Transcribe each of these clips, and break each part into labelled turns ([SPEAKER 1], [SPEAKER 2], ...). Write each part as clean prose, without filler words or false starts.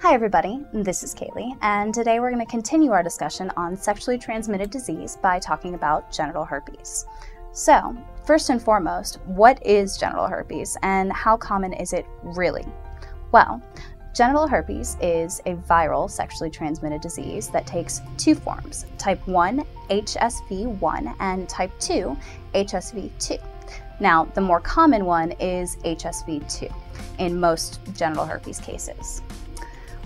[SPEAKER 1] Hi everybody, this is Kaylee, and today we're going to continue our discussion on sexually transmitted disease by talking about genital herpes. So, first and foremost, what is genital herpes and how common is it really? Well, genital herpes is a viral sexually transmitted disease that takes two forms, type 1 HSV1 and type 2 HSV2. Now, the more common one is HSV2 in most genital herpes cases.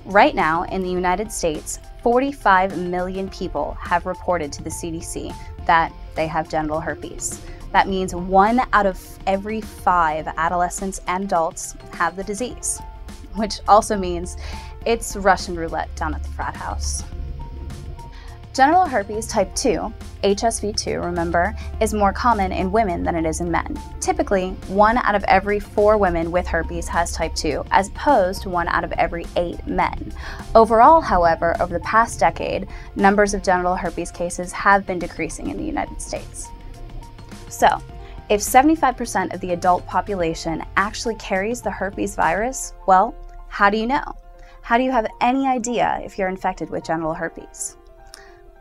[SPEAKER 1] Right now, in the United States, 45 million people have reported to the CDC that they have genital herpes. That means 1 out of every 5 adolescents and adults have the disease, which also means it's Russian roulette down at the frat house. Genital herpes type 2, HSV2, remember, is more common in women than it is in men. Typically, 1 out of every 4 women with herpes has type 2, as opposed to 1 out of every 8 men. Overall, however, over the past decade, numbers of genital herpes cases have been decreasing in the United States. So, if 75% of the adult population actually carries the herpes virus, well, how do you know? How do you have any idea if you're infected with genital herpes?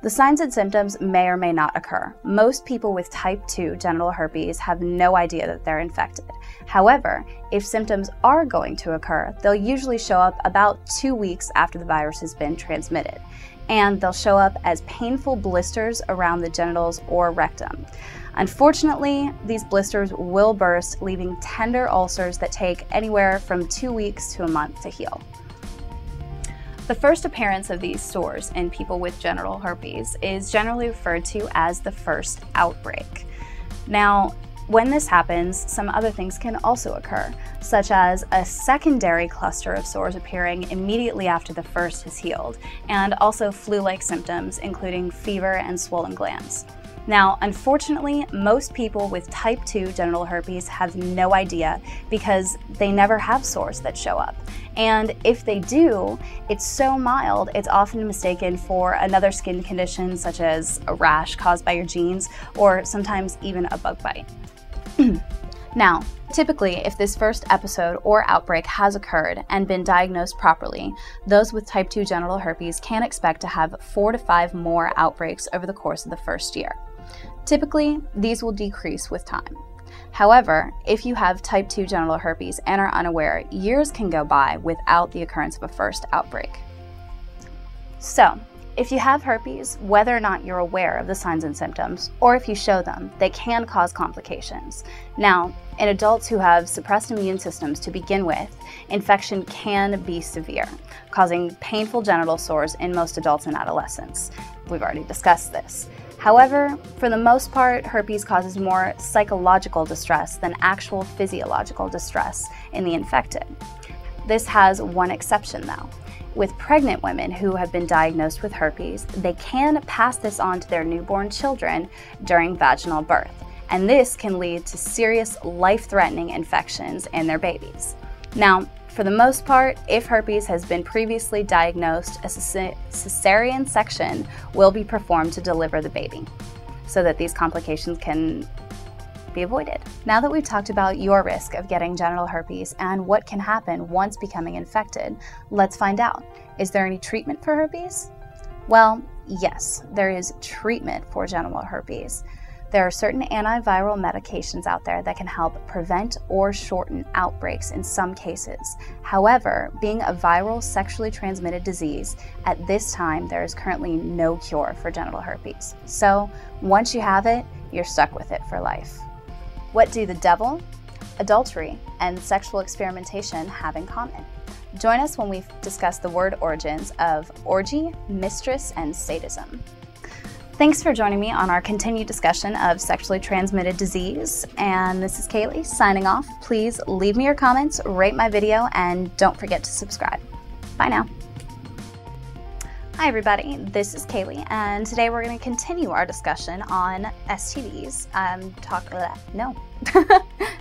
[SPEAKER 1] The signs and symptoms may or may not occur. Most people with type 2 genital herpes have no idea that they're infected. However, if symptoms are going to occur, they'll usually show up about 2 weeks after the virus has been transmitted, and they'll show up as painful blisters around the genitals or rectum. Unfortunately, these blisters will burst, leaving tender ulcers that take anywhere from 2 weeks to a month to heal. The first appearance of these sores in people with genital herpes is generally referred to as the first outbreak. Now, when this happens, some other things can also occur, such as a secondary cluster of sores appearing immediately after the first has healed, and also flu-like symptoms, including fever and swollen glands. Now, unfortunately, most people with type 2 genital herpes have no idea because they never have sores that show up. And if they do, it's so mild, it's often mistaken for another skin condition such as a rash caused by your genes or sometimes even a bug bite. Now, typically, if this first episode or outbreak has occurred and been diagnosed properly, those with type 2 genital herpes can expect to have 4 to 5 more outbreaks over the course of the first year. Typically, these will decrease with time. However, if you have type 2 genital herpes and are unaware, years can go by without the occurrence of a first outbreak. So, if you have herpes, whether or not you're aware of the signs and symptoms, or if you show them, they can cause complications. Now, in adults who have suppressed immune systems to begin with, infection can be severe, causing painful genital sores in most adults and adolescents. We've already discussed this. However, for the most part, herpes causes more psychological distress than actual physiological distress in the infected. This has one exception though. With pregnant women who have been diagnosed with herpes, they can pass this on to their newborn children during vaginal birth, and this can lead to serious life-threatening infections in their babies. Now, for the most part, if herpes has been previously diagnosed, a cesarean section will be performed to deliver the baby so that these complications can be avoided. Now that we've talked about your risk of getting genital herpes and what can happen once becoming infected, let's find out. Is there any treatment for herpes? Well, yes, there is treatment for genital herpes. There are certain antiviral medications out there that can help prevent or shorten outbreaks in some cases. However, being a viral sexually transmitted disease, at this time there is currently no cure for genital herpes. So once you have it, you're stuck with it for life. What do the devil, adultery, and sexual experimentation have in common? Join us when we discuss the word origins of orgy, mistress, and sadism. Thanks for joining me on our continued discussion of sexually transmitted disease. And this is Kaylee signing off. Please leave me your comments, rate my video, and don't forget to subscribe. Bye now. Hi everybody, this is Kaylee, and today we're going to continue our discussion on STDs. No,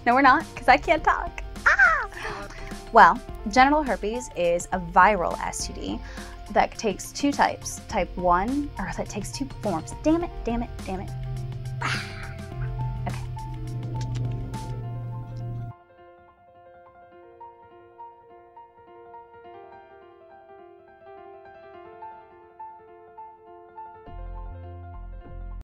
[SPEAKER 1] we're not, because I can't talk. Well, genital herpes is a viral STD that takes two types, that takes two forms. Damn it.